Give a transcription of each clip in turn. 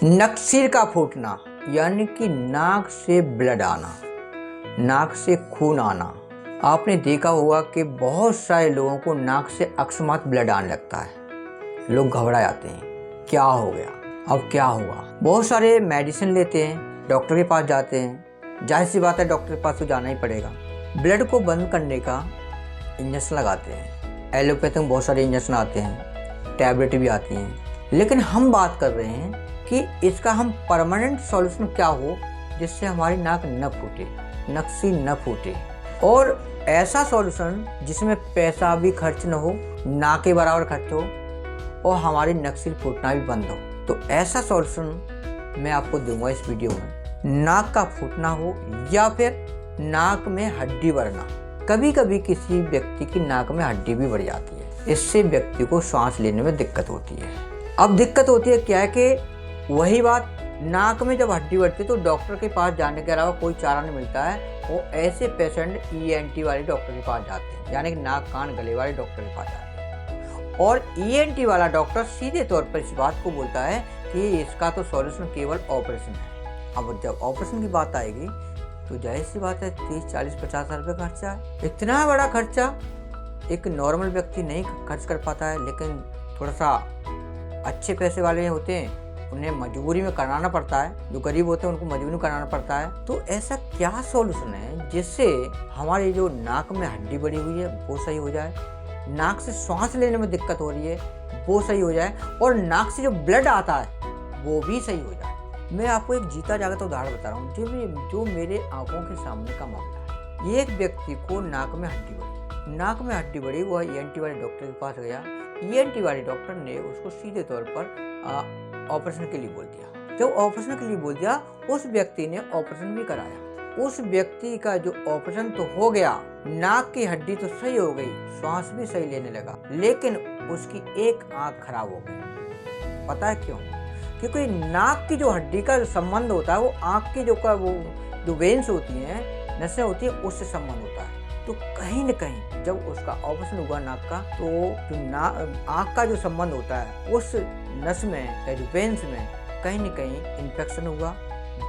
नकसिर का फूटना यानी कि नाक से ब्लड आना, नाक से खून आना। आपने देखा होगा कि बहुत सारे लोगों को नाक से अकस्मात ब्लड आने लगता है। लोग घबरा जाते हैं, क्या हो गया, अब क्या हुआ। बहुत सारे मेडिसिन लेते हैं, डॉक्टर के पास जाते हैं। जाहिर सी बात है, डॉक्टर के पास तो जाना ही पड़ेगा। ब्लड को बंद करने का इंजेक्शन लगाते हैं। एलोपैथी में बहुत सारे इंजेक्शन आते हैं, टैबलेट भी आती हैं। लेकिन हम बात कर रहे हैं कि इसका हम परमानेंट सॉल्यूशन क्या हो जिससे हमारी नाक न फूटे, नक्सी न फूटे, और ऐसा सॉल्यूशन जिसमें पैसा भी खर्च न हो, ना के बराबर खर्च हो, और हमारी नक्सी फूटना भी बंद हो। तो ऐसा सॉल्यूशन मैं आपको दूंगा इस वीडियो में। नाक का फूटना हो या फिर नाक में हड्डी बढ़ना। कभी कभी किसी व्यक्ति की नाक में हड्डी भी बढ़ जाती है, इससे व्यक्ति को सांस लेने में दिक्कत होती है। अब दिक्कत होती है क्या है कि वही बात, नाक में जब हड्डी बढ़ती है तो डॉक्टर के पास जाने के अलावा कोई चारा नहीं मिलता है। वो ऐसे पेशेंट ENT वाले डॉक्टर के पास जाते हैं, यानी कि नाक कान गले वाले डॉक्टर के पास जाते हैं। और ENT वाला डॉक्टर सीधे तौर पर इस बात को बोलता है कि इसका तो सॉल्यूशन केवल ऑपरेशन है। अब जब ऑपरेशन की बात आएगी तो जाहिर सी बात है 30, 40, 50 हज़ार रुपये खर्चा है। इतना बड़ा खर्चा एक नॉर्मल व्यक्ति नहीं खर्च कर पाता है, लेकिन थोड़ा सा अच्छे पैसे वाले होते हैं उन्हें मजबूरी में कराना पड़ता है। जो गरीब होते हैं उनको मजबूरी में कराना पड़ता है। तो ऐसा क्या सॉल्यूशन है जिससे हमारी जो नाक में हड्डी बढ़ी हुई है वो सही हो जाए, नाक से सांस लेने में दिक्कत हो रही है वो सही हो जाए, और नाक से जो ब्लड आता है वो भी सही हो जाए। मैं आपको एक जीता जागता उदाहरण बता रहा हूँ जो मेरे आंखों के सामने का मामला है। एक व्यक्ति को नाक में हड्डी बढ़ी, वह ENT वाले डॉक्टर के पास गया। ENT वाले डॉक्टर ने उसको सीधे तौर पर ऑपरेशन के लिए बोल दिया। जब ऑपरेशन के लिए बोल दिया, उस व्यक्ति ने ऑपरेशन भी कराया। उस व्यक्ति का जो ऑपरेशन तो हो गया, नाक की हड्डी तो सही हो गई, श्वास भी सही लेने लगा, लेकिन उसकी एक आंख खराब हो गई। पता है क्यों? क्योंकि नाक की जो हड्डी का जो संबंध होता है वो आंख की जो वेन्स होती हैं, नसें होती हैं, उससे संबंध होता है। तो कहीं न कहीं जब उसका ऑपरेशन हुआ नाक का, तो जो आंख का जो संबंध होता है उस नस में या जो वेन्स में कहीं न कहीं इन्फेक्शन हुआ,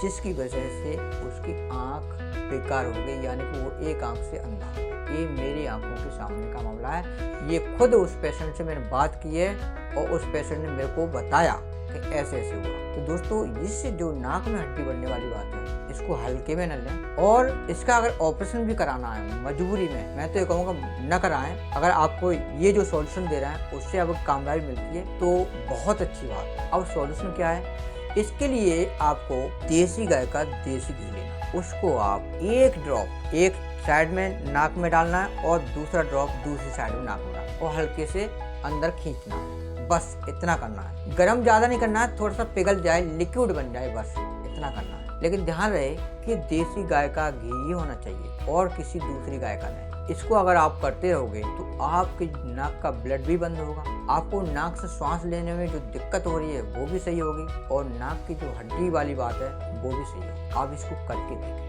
जिसकी वजह से उसकी आंख बेकार हो गई, यानी कि वो एक आंख से अंधा हो गया। ये मेरी आंखों के सामने का मामला है। ये खुद उस पेशेंट से मैंने बात की है और उस पेशेंट ने मेरे को बताया कि ऐसे ऐसे हुआ। तो दोस्तों, इससे जो नाक में हड्डी बढ़ने वाली बात है, इसको हल्के में न लें, और इसका अगर ऑपरेशन भी कराना है मजबूरी में, मैं तो ये कहूँगा न कराएं। अगर आपको ये जो सॉल्यूशन दे रहा है उससे आपको कामयाबी मिलती है तो बहुत अच्छी बात है। अब सॉल्यूशन क्या है? इसके लिए आपको देसी गाय का देसी घी लेना, उसको आप एक ड्रॉप एक साइड में नाक में डालना है और दूसरा ड्रॉप दूसरी साइड में नाक में डालना है, और हल्के से अंदर खींचना है। बस इतना करना है। गरम ज़्यादा नहीं करना है, थोड़ा सा पिघल जाए, लिक्विड बन जाए, बस इतना करना है। लेकिन ध्यान रहे कि देसी गाय का घी ही होना चाहिए और किसी दूसरी गाय का नहीं। इसको अगर आप करते रहोगे तो आपकी नाक का ब्लड भी बंद होगा, आपको नाक से सांस लेने में जो दिक्कत हो रही है वो भी सही होगी, और नाक की जो हड्डी वाली बात है वो भी सही होगी। आप इसको करके देखें।